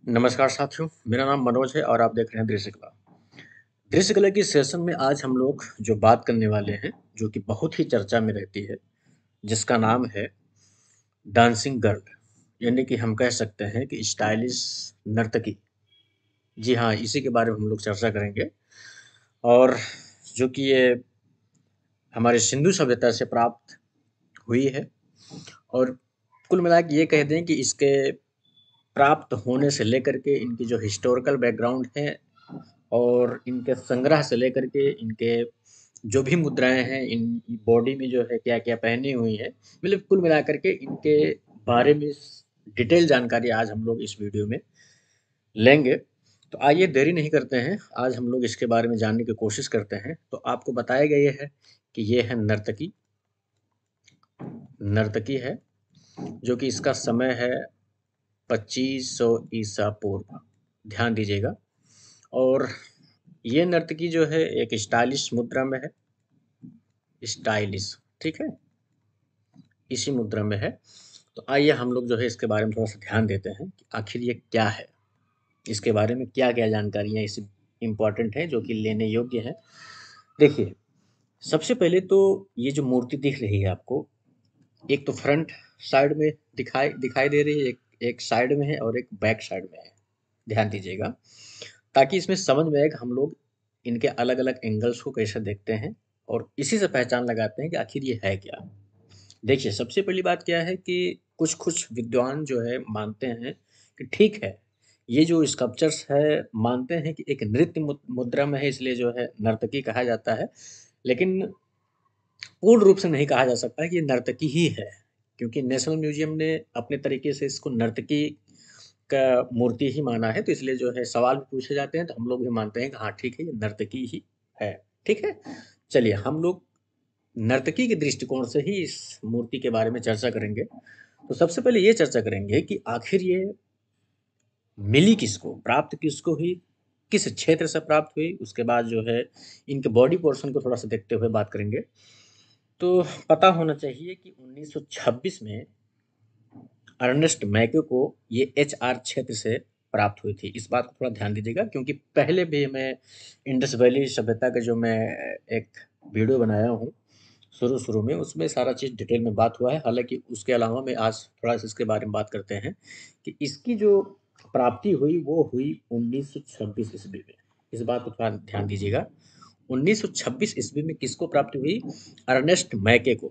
नमस्कार साथियों, मेरा नाम मनोज है और आप देख रहे हैं दृश्य कला। दृश्य कला की सेशन में आज हम लोग जो बात करने वाले हैं, जो कि बहुत ही चर्चा में रहती है, जिसका नाम है डांसिंग गर्ल, यानी कि हम कह सकते हैं कि स्टाइलिश नर्तकी। जी हाँ, इसी के बारे में हम लोग चर्चा करेंगे और जो कि ये हमारे सिंधु सभ्यता से प्राप्त हुई है और कुल मिला के ये कह दें कि इसके प्राप्त होने से लेकर के इनकी जो हिस्टोरिकल बैकग्राउंड है और इनके संग्रह से लेकर के इनके जो भी मुद्राएं हैं इन बॉडी में जो है क्या क्या पहनी हुई है, मतलब कुल मिलाकर के इनके बारे में डिटेल जानकारी आज हम लोग इस वीडियो में लेंगे। तो आइए देरी नहीं करते हैं, आज हम लोग इसके बारे में जानने की कोशिश करते हैं। तो आपको बताया गया है कि ये है नर्तकी। नर्तकी है जो कि इसका समय है 2500 ईसा पूर्व। ध्यान दीजिएगा। और ये नर्तकी जो है एक स्टाइलिश मुद्रा में है। स्टाइलिश, ठीक है, इसी मुद्रा में है। तो आइए हम लोग जो है इसके बारे में थोड़ा सा ध्यान देते हैं कि आखिर ये क्या है, इसके बारे में क्या क्या जानकारियाँ इस इम्पॉर्टेंट है जो कि लेने योग्य है। देखिए, सबसे पहले तो ये जो मूर्ति दिख रही है आपको, एक तो फ्रंट साइड में दिखाई दिखाई दे रही है, एक साइड में है और एक बैक साइड में है। ध्यान दीजिएगा ताकि इसमें समझ में आए कि हम लोग इनके अलग अलग एंगल्स को कैसे देखते हैं और इसी से पहचान लगाते हैं कि आखिर ये है क्या। देखिए, सबसे पहली बात क्या है कि कुछ-कुछ विद्वान जो है मानते हैं कि ठीक है, ये जो स्कल्पचर्स है मानते हैं कि एक नृत्य मुद्रा में है, इसलिए जो है नर्तकी कहा जाता है। लेकिन पूर्ण रूप से नहीं कहा जा सकता कि ये नर्तकी ही है, क्योंकि नेशनल म्यूज़ियम ने अपने तरीके से इसको नर्तकी का मूर्ति ही माना है, तो इसलिए जो है सवाल भी पूछे जाते हैं, तो हम लोग भी मानते हैं कि हाँ, ठीक है, ये नर्तकी ही है। ठीक है? चलिए, हम लोग नर्तकी के दृष्टिकोण से ही इस मूर्ति के बारे में चर्चा करेंगे। तो सबसे पहले ये चर्चा करेंगे कि आखिर ये मिली किसको, प्राप्त किसको हुई, किस क्षेत्र से प्राप्त हुई, उसके बाद जो है इनके बॉडी पोर्शन को थोड़ा-सा देखते हुए बात करेंगे। तो पता होना चाहिए कि 1926 में अर्नेस्ट मैके को ये एचआर क्षेत्र से प्राप्त हुई थी। इस बात को थोड़ा ध्यान दीजिएगा क्योंकि पहले भी मैं इंडस वैली सभ्यता का जो मैं एक वीडियो बनाया हूँ शुरू-शुरू में, उसमें सारा चीज़ डिटेल में बात हुआ है। हालाँकि उसके अलावा मैं आज थोड़ा-सा इसके बारे में बात करते हैं कि इसकी जो प्राप्ति हुई वो हुई 1926 ईस्वी में। इस बात को थोड़ा ध्यान दीजिएगा। 1926 ईस्वी में किसको प्राप्ति हुई? अर्नेस्ट मैके को।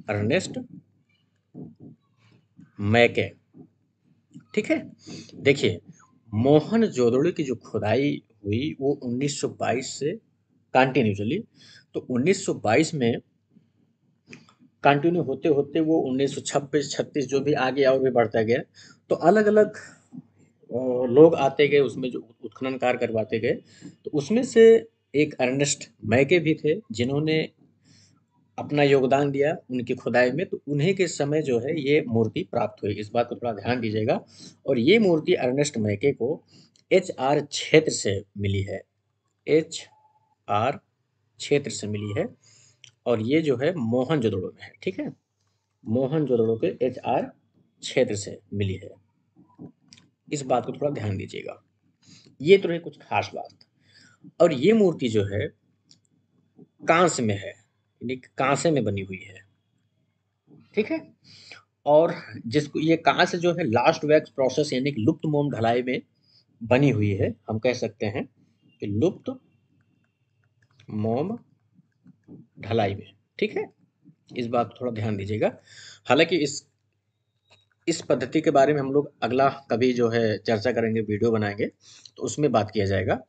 अर्नेस्ट मैके, ठीक है? देखिए, मोहनजोदड़ो की जो खुदाई हुई वो 1922 से कंटिन्यू चली। तो 1922 में कंटिन्यू होते-होते वो 1926-36 जो भी आगे और भी बढ़ता गया। तो अलग-अलग लोग आते गए उसमें जो उत्खनन कार्य करवाते गए। तो उसमें से एक अर्नेस्ट मैके भी थे जिन्होंने अपना योगदान दिया उनकी खुदाई में, तो उन्हीं के समय जो है ये मूर्ति प्राप्त हुई। इस बात को थोड़ा ध्यान दीजिएगा। और ये मूर्ति अर्नेस्ट मैके को एचआर क्षेत्र से मिली है। एचआर क्षेत्र से मिली है और ये जो है मोहनजोदड़ो में है, ठीक है? मोहनजोदड़ो के एचआर क्षेत्र से मिली है। इस बात को थोड़ा ध्यान दीजिएगा। ये तो रही कुछ खास बात। और ये मूर्ति जो है कांस्य में है, यानी कांसे में बनी हुई है, ठीक है? और जिसको ये कांस्य जो है लास्ट वैक्स प्रोसेस यानी कि लुप्त मोम ढलाई में बनी हुई है। हम कह सकते हैं कि लुप्त मोम ढलाई में, ठीक है? इस बात को थोड़ा ध्यान दीजिएगा। हालांकि इस पद्धति के बारे में हम लोग अगला कभी जो है चर्चा करेंगे, वीडियो बनाएंगे, तो उसमें बात किया जाएगा।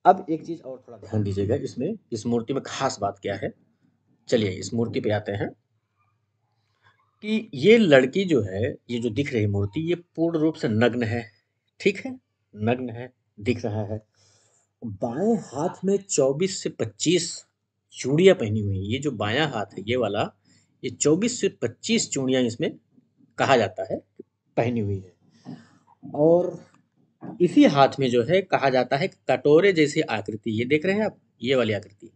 अब एक चीज़ और थोड़ा ध्यान दीजिएगा, इसमें इस मूर्ति में खास बात क्या है। चलिए इस मूर्ति पे आते हैं कि ये लड़की जो है, ये जो दिख रही मूर्ति, ये पूर्ण रूप से नग्न है, ठीक है? नग्न है, दिख रहा है। बाएं हाथ में 24 से 25 चूड़ियां पहनी हुई हैं। ये जो बायां हाथ है ये वाला, ये 24 से 25 चूड़ियां इसमें कहा जाता है पहनी हुई है। और इसी हाथ में जो है कहा जाता है कटोरे जैसी आकृति, ये देख रहे हैं आप, ये वाली आकृति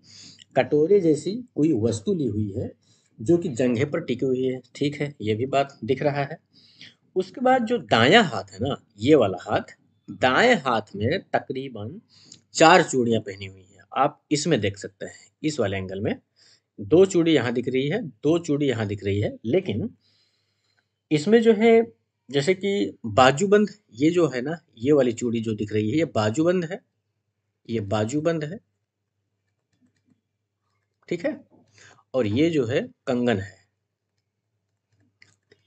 कटोरे जैसी कोई वस्तु ली हुई है जो कि जंघे पर टिकी हुई है, ठीक है? ये भी बात दिख रहा है। उसके बाद जो दायां हाथ है ना, ये वाला हाथ, दाएं हाथ में तकरीबन 4 चूड़ियां पहनी हुई हैं। आप इसमें देख सकते हैं, इस वाले एंगल में 2 चूड़ी यहाँ दिख रही है, 2 चूड़ी यहाँ दिख रही है, लेकिन इसमें जो है जैसे कि बाजूबंद, ये जो है ना, ये वाली चूड़ी जो दिख रही है, ये बाजूबंद है, ये बाजूबंद है, ठीक है? और ये जो है कंगन है,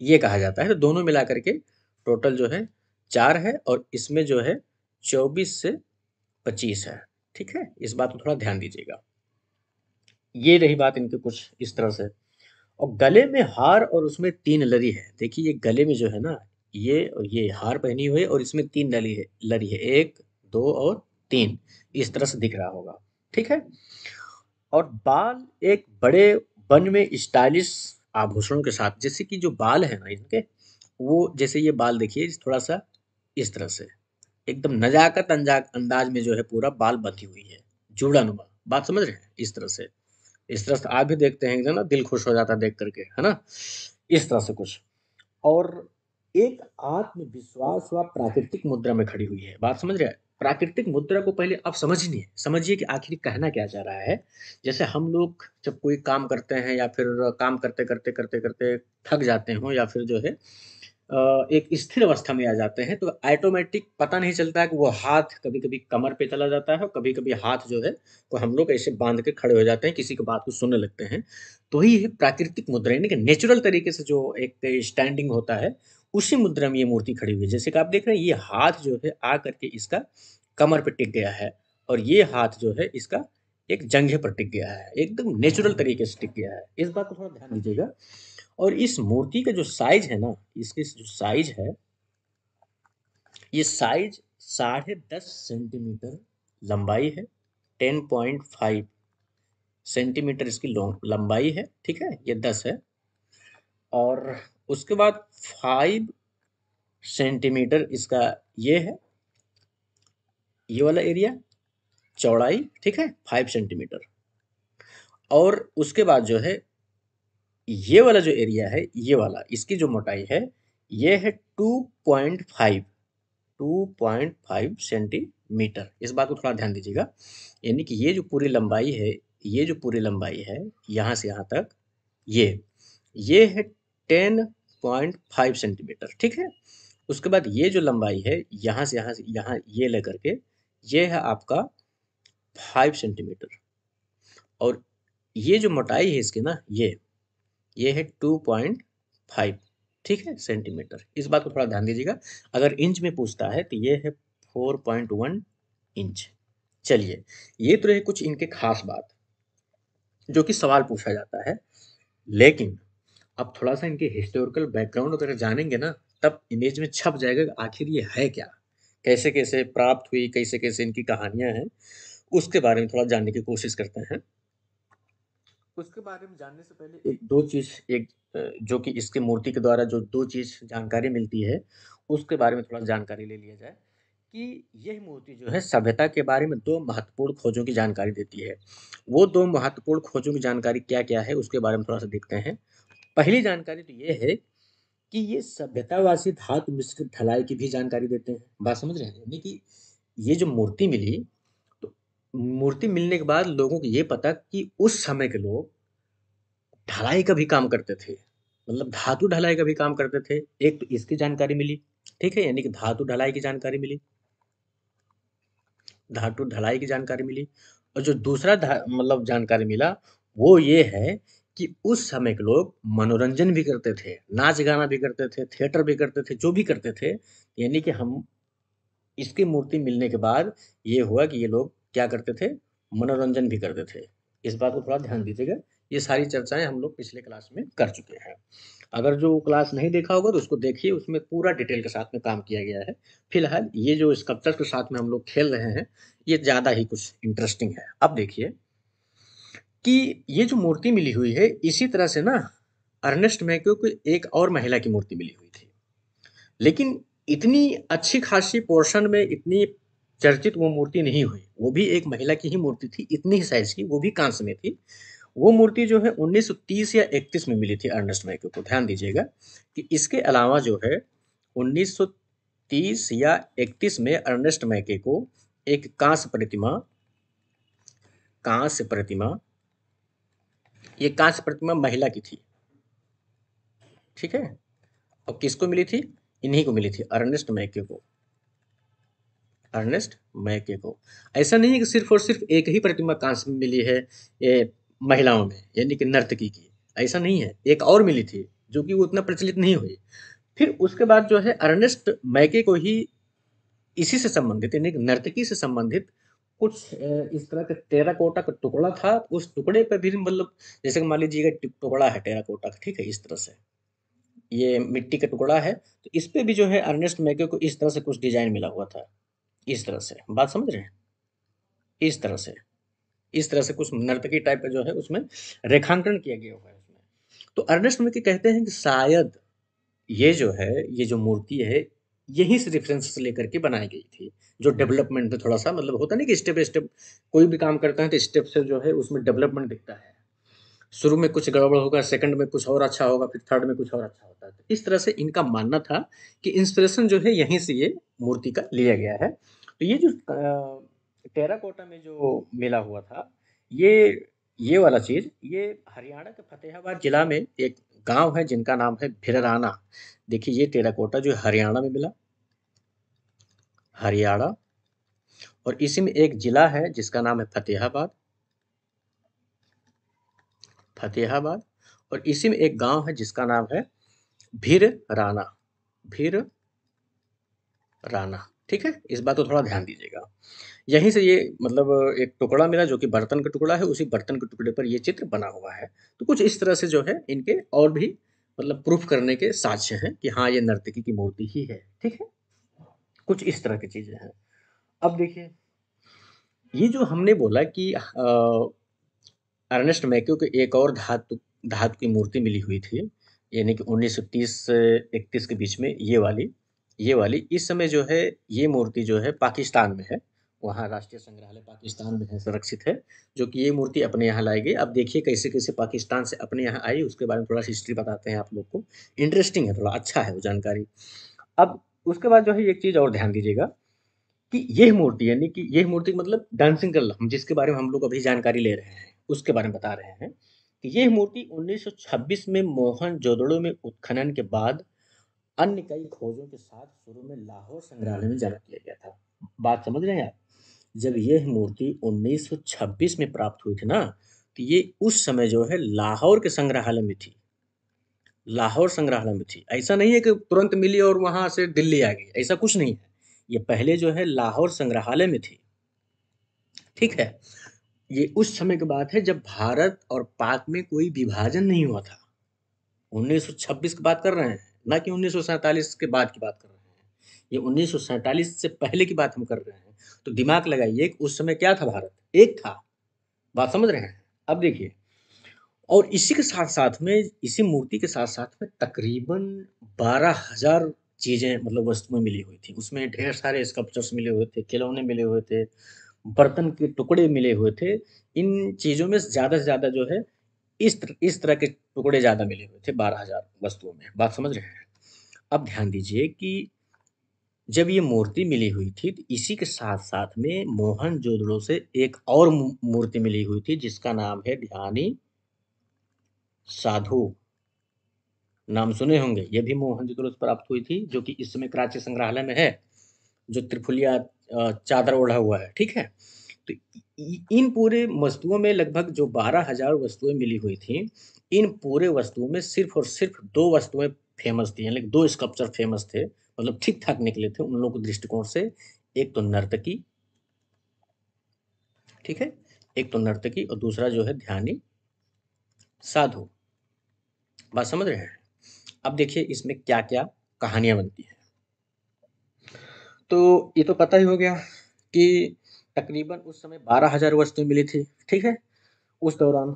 ये कहा जाता है। तो दोनों मिला करके टोटल जो है 4 है, और इसमें जो है 24 से 25 है, ठीक है? इस बात को थोड़ा ध्यान दीजिएगा। ये रही बात इनकी कुछ इस तरह से। और गले में हार और उसमें 3 लरी है। देखिए ये गले में जो है ना, ये और ये हार पहनी हुई है और इसमें 3 लरी है, 1, 2 और 3, इस तरह से दिख रहा होगा, ठीक है? और बाल एक बड़े बन में स्टाइलिश आभूषणों के साथ, जैसे कि जो बाल है ना इनके, वो जैसे ये बाल देखिए थोड़ा सा इस तरह से एकदम नजाकत अंदाज में जो है पूरा बाल बंधी हुई है, जुड़ानुमा, बात समझ रहे हैं? इस तरह से आप भी देखते हैं ना, दिल खुश हो जाता है देख करके, है ना? इस तरह से कुछ। और एक आत्मविश्वास व प्राकृतिक मुद्रा में खड़ी हुई है, बात समझ रहे हैं? प्राकृतिक मुद्रा को पहले आप समझिए, समझिए कि आखिर कहना क्या चाह रहा है। जैसे हम लोग जब कोई काम करते हैं या फिर काम करते करते थक जाते हो, या फिर जो है एक स्थिर अवस्था में आ जाते हैं, तो ऑटोमेटिक पता नहीं चलता है कि वो हाथ कभी-कभी कमर पे चला जाता है और कभी-कभी हाथ जो है वो हम लोग ऐसे बांध के खड़े हो जाते हैं, किसी की बात को सुनने लगते हैं। तो ही ये प्राकृतिक मुद्रा यानी कि नेचुरल तरीके से जो एक स्टैंडिंग होता है, उसी मुद्रा में ये मूर्ति खड़ी हुई है। जैसे कि आप देख रहे हैं, ये हाथ जो है आ करके इसका कमर पे टिक गया है, और ये हाथ जो है इसका एक जंघे पर टिक गया है, एकदम नेचुरल तरीके से टिक गया है। इस बात को थोड़ा ध्यान दीजिएगा। और इस मूर्ति का जो साइज है ना, इसकी जो साइज है, ये साइज 10.5 सेंटीमीटर लंबाई है, 10.5 सेंटीमीटर इसकी लंबाई है, ठीक है? ये 10 है। और उसके बाद 5 सेंटीमीटर इसका ये है, ये वाला एरिया चौड़ाई, ठीक है? 5 सेंटीमीटर। और उसके बाद जो है ये वाला जो एरिया है, ये वाला इसकी जो मोटाई है, ये है 2.5 सेंटीमीटर। इस बात को थोड़ा ध्यान दीजिएगा। यानी कि ये जो पूरी लंबाई है, ये जो पूरी लंबाई है, यहाँ से यहाँ तक, ये है 10.5 सेंटीमीटर, ठीक है? उसके बाद ये जो लंबाई है, यहाँ से यहाँ ये लेकर के, ये है आपका 5 सेंटीमीटर। और ये जो मोटाई है इसकी ना, ये है 2.5, ठीक है, सेंटीमीटर। इस बात को थोड़ा ध्यान दीजिएगा। अगर इंच में पूछता है तो ये है 4.1 इंच। चलिए, ये तो रहे कुछ इनके खास बात जो कि सवाल पूछा जाता है। लेकिन अब थोड़ा सा इनके हिस्टोरिकल बैकग्राउंड अगर जानेंगे ना, तब इमेज में छप जाएगा कि आखिर ये है क्या, कैसे कैसे प्राप्त हुई, कैसे कैसे इनकी कहानियां हैं, उसके बारे में थोड़ा जानने की कोशिश करते हैं। उसके बारे में जानने से पहले एक दो चीज, जो कि इसके मूर्ति के द्वारा जो दो चीज जानकारी मिलती है, उसके बारे में थोड़ा जानकारी ले लिया जाए। कि यह मूर्ति जो है सभ्यता के बारे में दो महत्वपूर्ण खोजों की जानकारी देती है। वो दो महत्वपूर्ण खोजों की जानकारी क्या क्या है, उसके बारे में थोड़ा सा देखते हैं। पहली जानकारी तो ये है कि ये सभ्यतावासी धातु मिश्रित ढलाई की भी जानकारी देते हैं, बात समझ रहे हैं? यानी कि ये जो मूर्ति मिली, तो मूर्ति मिलने के बाद लोगों को ये पता कि उस समय के लोग ढलाई का भी काम करते थे, मतलब धातु ढलाई का भी काम करते थे। एक तो इसकी जानकारी मिली, ठीक है, यानी कि धातु ढलाई की जानकारी मिली, धातु ढलाई की जानकारी मिली। और जो दूसरा मतलब जानकारी मिला, वो ये है कि उस समय के लोग मनोरंजन भी करते थे, नाच गाना भी करते थे, थिएटर भी करते थे, जो भी करते थे। यानी कि हम इसकी मूर्ति मिलने के बाद ये हुआ कि ये लोग क्या करते थे, मनोरंजन भी करते थे। इस बात को थोड़ा ध्यान दीजिएगा। ये सारी चर्चाएं हम लोग पिछले क्लास में कर चुके हैं। अगर जो क्लास नहीं देखा होगा तो उसको देखिए, उसमें पूरा डिटेल के साथ में काम किया गया है। फिलहाल ये जो स्कल्पचर के साथ में हम लोग खेल रहे हैं, ये ज़्यादा ही कुछ इंटरेस्टिंग है। अब देखिए कि ये जो मूर्ति मिली हुई है, इसी तरह से ना अर्नेस्ट मैक्यू को एक और महिला की मूर्ति मिली हुई थी। लेकिन इतनी अच्छी खासी पोर्शन में इतनी चर्चित वो मूर्ति नहीं हुई। वो भी एक महिला की ही मूर्ति थी, इतनी ही साइज की, वो भी कांस्य में थी। वो मूर्ति जो है 1930 या 31 में मिली थी अर्नेस्ट मैक्यू को। ध्यान दीजिएगा कि इसके अलावा जो है 1930 या 31 में अर्नेस्ट मैके को एक कांस्य प्रतिमा, ये कांस्य प्रतिमा महिला की थी, ठीक है। और किसको मिली थी? इन्हीं को मिली थी, अर्नेस्ट मैके को। अर्नेस्ट मैके को। ऐसा नहीं है कि सिर्फ और सिर्फ एक ही प्रतिमा कांस्य में मिली है ये महिलाओं में, यानी कि नर्तकी की, ऐसा नहीं है। एक और मिली थी जो कि उतना प्रचलित नहीं हुई। फिर उसके बाद जो है अर्नेस्ट मैके को ही इसी से संबंधित, यानी कि नर्तकी से संबंधित कुछ इस तरह का टेराकोटा का टुकड़ा था। उस टुकड़े पे भी मतलब जैसे कि मान लीजिएगा टुकड़ा है टेराकोटा का, ठीक है, इस तरह से ये मिट्टी का टुकड़ा है, तो इस पे भी जो है अर्नेस्ट मैके को इस तरह से कुछ डिजाइन मिला हुआ था, इस तरह से। बात समझ रहे हैं? इस तरह से, इस तरह से कुछ नर्तकी टाइप का जो है उसमें रेखांकन किया गया हुआ है उसमें। तो अर्नेस्ट मैके कहते हैं कि शायद ये जो है, ये जो मूर्ति है, यहीं से रेफरेंस लेकर के बनाई गई थी। जो डेवलपमेंट में थोड़ा सा मतलब होता नहीं कि स्टेप बाय स्टेप कोई भी काम करते हैं तो स्टेप से जो है उसमें डेवलपमेंट दिखता है। शुरू में कुछ गड़बड़ होगा, सेकंड में कुछ और अच्छा होगा, फिर थर्ड में कुछ और अच्छा होता है। तो इस तरह से इनका मानना था कि इंस्पिरेशन जो है यहीं से ये मूर्ति का लिया गया है। तो ये जो टेराकोटा में जो मिला हुआ था, ये वाला चीज, ये हरियाणा के फतेहाबाद जिला में एक गांव है जिनका नाम है भिरराना। देखिए ये टेराकोटा जो हरियाणा में मिला, हरियाणा, और इसी में एक जिला है जिसका नाम है फतेहाबाद, फतेहाबाद, और इसी में एक गांव है जिसका नाम है भीर राना, भीर राना, ठीक है। इस बात को थोड़ा ध्यान दीजिएगा। यहीं से ये मतलब एक टुकड़ा मिला जो कि बर्तन का टुकड़ा है, उसी बर्तन के टुकड़े पर ये चित्र बना हुआ है। तो कुछ इस तरह से जो है इनके और भी मतलब प्रूफ करने के साक्ष्य हैं कि हाँ ये नर्तकी की मूर्ति ही है, ठीक है। कुछ इस तरह की चीजें हैं। अब देखिए ये जो हमने बोला कि अर्नेस्ट मैक्यू को एक और धातु की मूर्ति मिली हुई थी, यानी कि 1930 से 31 के बीच में, ये वाली इस समय जो है ये मूर्ति जो है पाकिस्तान में है। वहाँ राष्ट्रीय संग्रहालय पाकिस्तान में है, सुरक्षित है, जो कि ये मूर्ति अपने यहाँ लाई गई। अब देखिए कैसे कैसे पाकिस्तान से अपने यहाँ आई, उसके बारे में थोड़ा सा हिस्ट्री बताते हैं आप लोग को। इंटरेस्टिंग है, थोड़ा अच्छा है वो जानकारी। अब उसके बाद जो है एक चीज़ और ध्यान दीजिएगा कि यह मूर्ति, यानी कि यह मूर्ति मतलब डांसिंग गर्ल, हम जिसके बारे में हम लोग अभी जानकारी ले रहे हैं उसके बारे में बता रहे हैं कि यह मूर्ति 1926 में मोहनजोदड़ो में उत्खनन के बाद अन्य कई खोजों के साथ शुरू में लाहौर संग्रहालय में जमा किया गया था। बात समझ रहे हैं आप? जब यह मूर्ति 1926 में प्राप्त हुई थी ना, तो ये उस समय जो है लाहौर के संग्रहालय में थी, लाहौर संग्रहालय में थी। ऐसा नहीं है कि तुरंत मिली और वहां से दिल्ली आ गई, ऐसा कुछ नहीं है। ये पहले जो है लाहौर संग्रहालय में थी, ठीक है। ये उस समय की बात है जब भारत और पाक में कोई विभाजन नहीं हुआ था। 1926 की बात कर रहे हैं, ना कि 1947 के बाद की बात कर रहे हैं। ये 1947 से पहले की बात हम कर रहे हैं। तो दिमाग लगाइए कि उस समय क्या था, भारत एक था। बात समझ रहे हैं? अब देखिए, और इसी के साथ साथ में, इसी मूर्ति के साथ साथ में तकरीबन 12,000 चीजें मतलब वस्तुएं मिली हुई थी। उसमें ढेर सारे स्कल्पचर्स मिले हुए थे, खिलौने मिले हुए थे, बर्तन के टुकड़े मिले हुए थे। इन चीजों में ज्यादा से ज्यादा जो है इस तरह के टुकड़े ज्यादा मिले हुए थे 12,000 वस्तुओं में। बात समझ रहे हैं? अब ध्यान दीजिए कि जब ये मूर्ति मिली हुई थी तो इसी के साथ साथ में मोहनजोदड़ो से एक और मूर्ति मिली हुई थी जिसका नाम है ध्यानी साधु। नाम सुने होंगे, ये भी मोहनजोदड़ो से प्राप्त हुई थी, जो कि इस समय कराची संग्रहालय में है, जो त्रिफुलिया चादर ओढ़ा हुआ है, ठीक है। तो इन पूरे वस्तुओं में लगभग जो 12,000 वस्तुएं मिली हुई थी, इन पूरे वस्तुओं में सिर्फ और सिर्फ दो वस्तुएं फेमस थी, यानी दो स्कल्पचर फेमस थे, मतलब ठीक ठाक निकले थे उन लोगों के दृष्टिकोण से। एक तो नर्तकी, ठीक है, एक तो नर्तकी और दूसरा जो है ध्यानी साधु। बात समझ रहे हैं? अब देखिए इसमें क्या क्या कहानियां बनती हैं। तो ये तो पता ही हो गया कि तकरीबन उस समय 12,000 वस्तुएं मिली थी, ठीक है, उस दौरान।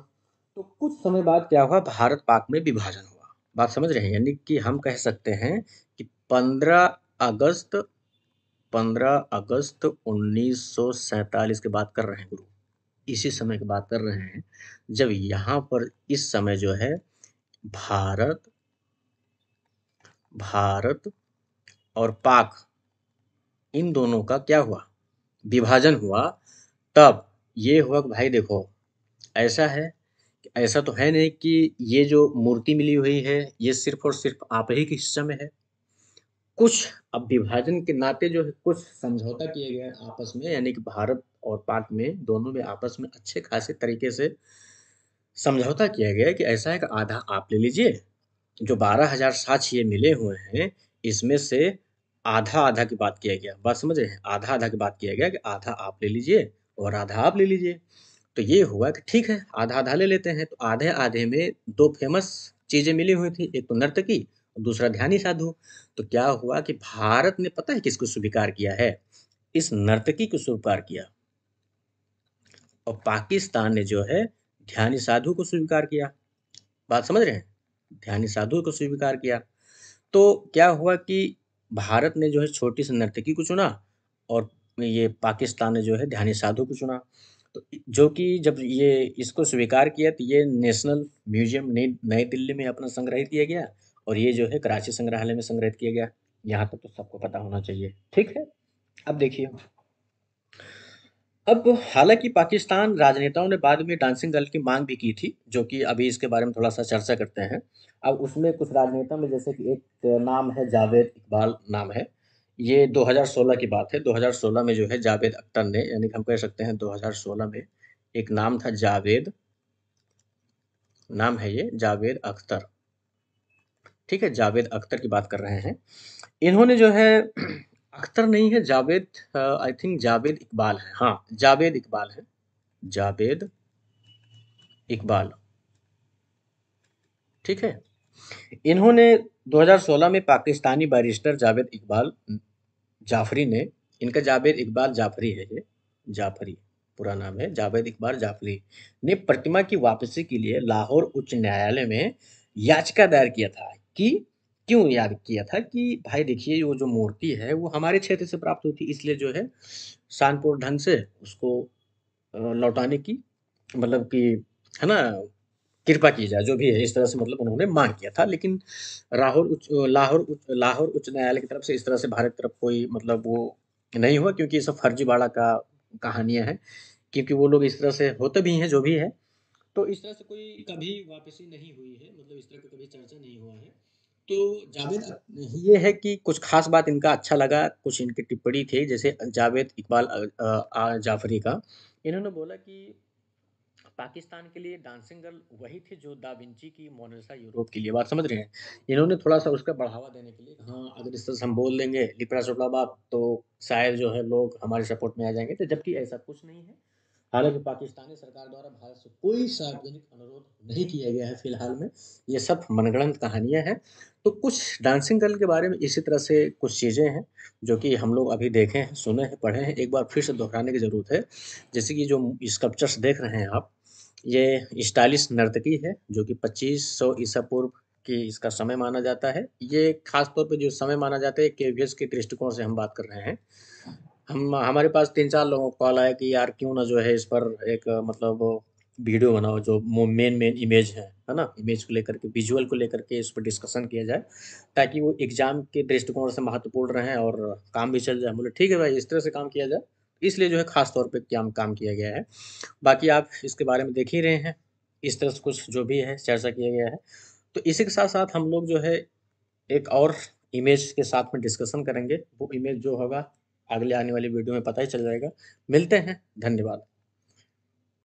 तो कुछ समय बाद क्या हुआ, भारत पाक में विभाजन हुआ। बात समझ रहे हैं? यानी कि हम कह सकते हैं कि 15 अगस्त 15 अगस्त 1947 की बात कर रहे हैं गुरु, इसी समय की बात कर रहे हैं जब यहाँ पर इस समय जो है भारत भारत और पाक, इन दोनों का क्या हुआ, विभाजन हुआ। तब ये हुआ कि भाई देखो, ऐसा है, ऐसा तो है नहीं कि ये जो मूर्ति मिली हुई है ये सिर्फ और सिर्फ आप ही के हिस्से में है। कुछ अब विभाजन के नाते जो है कुछ समझौता किया गया है आपस में, यानी कि भारत और पाक में दोनों में आपस में अच्छे खासे तरीके से समझौता किया गया है कि ऐसा है कि आधा आप ले लीजिए, जो 12,000 साक्ष्य ये मिले हुए हैं, इसमें से आधा-आधा की बात किया गया। बात समझ रहे हैं? आधा-आधा की बात किया गया कि आधा आप ले लीजिए और आधा आप ले लीजिए। तो ये हुआ कि ठीक है, आधा-आधा ले लेते हैं। तो आधे-आधे में 2 फेमस चीज़ें मिली हुई थी, एक तो नर्तकी और दूसरा ध्यानी साधु। तो क्या हुआ कि भारत ने पता है किसको स्वीकार किया है? इस नर्तकी को स्वीकार किया और पाकिस्तान ने जो है ध्यानी साधु को स्वीकार किया। बात समझ रहे हैं? ध्यानी साधु को स्वीकार किया। तो क्या हुआ कि भारत ने जो है छोटी सी नर्तकी को चुना और ये पाकिस्तान ने जो है ध्यानी साधु को चुना। तो जो कि जब ये इसको स्वीकार किया तो ये नेशनल म्यूजियम नई नई दिल्ली में अपना संग्रहित किया गया और ये जो है कराची संग्रहालय में संग्रहित किया गया। यहाँ तक तो सबको पता होना चाहिए। ठीक है, अब देखिए, अब हालांकि पाकिस्तान राजनेताओं ने बाद में डांसिंग गर्ल की मांग भी की थी, जो कि अभी इसके बारे में थोड़ा सा चर्चा करते हैं। अब उसमें कुछ राजनेता में जैसे कि एक नाम है जावेद इकबाल नाम है। ये 2016 की बात है। 2016 में जो है जावेद अख्तर ने, यानी कि हम कह सकते हैं 2016 में एक नाम था जावेद, नाम है ये जावेद अख्तर। ठीक है, जावेद अख्तर की बात कर रहे हैं। इन्होंने जो है अख्तर नहीं है, जावेद, आई थिंक जावेद इकबाल है। हाँ, जावेद इकबाल है, जावेद इकबाल। ठीक है, इन्होंने 2016 में पाकिस्तानी बैरिस्टर जावेद इकबाल जाफरी ने, इनका जावेद इकबाल जाफरी है ये, जाफरी पूरा नाम है, जावेद इकबाल जाफरी ने प्रतिमा की वापसी के लिए लाहौर उच्च न्यायालय में याचिका दायर किया था कि क्यों याद किया था कि भाई देखिए वो जो मूर्ति है वो हमारे क्षेत्र से प्राप्त हुई थी, इसलिए जो है शानपुर ढंग से उसको लौटाने की, मतलब कि, है ना, कृपा की जाए, जो भी है, इस तरह से मतलब उन्होंने मांग किया था। लेकिन लाहौर उच्च न्यायालय की तरफ से इस तरह से भारत की तरफ कोई मतलब वो नहीं हुआ, क्योंकि ये सब फर्जीवाड़ा का कहानियाँ हैं, क्योंकि वो लोग इस तरह से होते भी हैं, जो भी है। तो इस तरह से कोई कभी वापसी नहीं हुई है, मतलब इस तरह का कभी चर्चा नहीं हुआ है। तो जावेद, ये है कि कुछ खास बात इनका अच्छा लगा, कुछ इनकी टिप्पणी थी, जैसे जावेद इकबाल जाफरी का, इन्होंने बोला कि पाकिस्तान के लिए डांसिंग गर्ल वही थी जो दा विंची की मोनालिसा यूरोप के लिए। बात समझ रहे हैं? इन्होंने थोड़ा-सा उसका बढ़ावा देने के लिए, हाँ, अगर इस तरह से हम बोल देंगे लिपड़ा-चुपड़ा बात तो शायद जो है लोग हमारे सपोर्ट में आ जाएँगे, तो जबकि ऐसा कुछ नहीं है। हालाँकि पाकिस्तानी सरकार द्वारा भारत से कोई सार्वजनिक अनुरोध नहीं किया गया है फिलहाल में, ये सब मनगढ़ंत कहानियाँ हैं। तो कुछ डांसिंग गर्ल के बारे में इसी तरह से कुछ चीज़ें हैं, जो कि हम लोग अभी देखे हैं, सुने हैं, पढ़े हैं, एक बार फिर से दोहराने की ज़रूरत है। जैसे कि जो स्कल्पचर्स देख रहे हैं आप, ये स्टाइलिश नर्तकी है, जो कि 2500 ईसा पूर्व की इसका समय माना जाता है। ये खास तौर पे जो समय माना जाता है, केवीएस के दृष्टिकोण से हम बात कर रहे हैं। हम हमारे पास 3-4 लोगों का कॉल आया कि यार क्यों ना जो है इस पर एक मतलब वीडियो बनाओ, जो मेन इमेज है ना? इमेज को लेकर के, विजुअल को लेकर के इस पर डिस्कशन किया जाए, ताकि वो एग्ज़ाम के दृष्टिकोण से महत्वपूर्ण रहें और काम भी चल जाए। बोले ठीक है भाई, इस तरह से काम किया जाए। इसलिए जो है खास तौर पे क्या काम किया गया है। बाकी आप इसके बारे में देख ही रहे हैं, इस तरह से कुछ जो भी है चर्चा किया गया है। तो इसी के साथ-साथ हम लोग जो है एक और इमेज के साथ में डिस्कशन करेंगे। वो इमेज जो होगा अगले आने वाली वीडियो में पता ही चल जाएगा। मिलते हैं, धन्यवाद।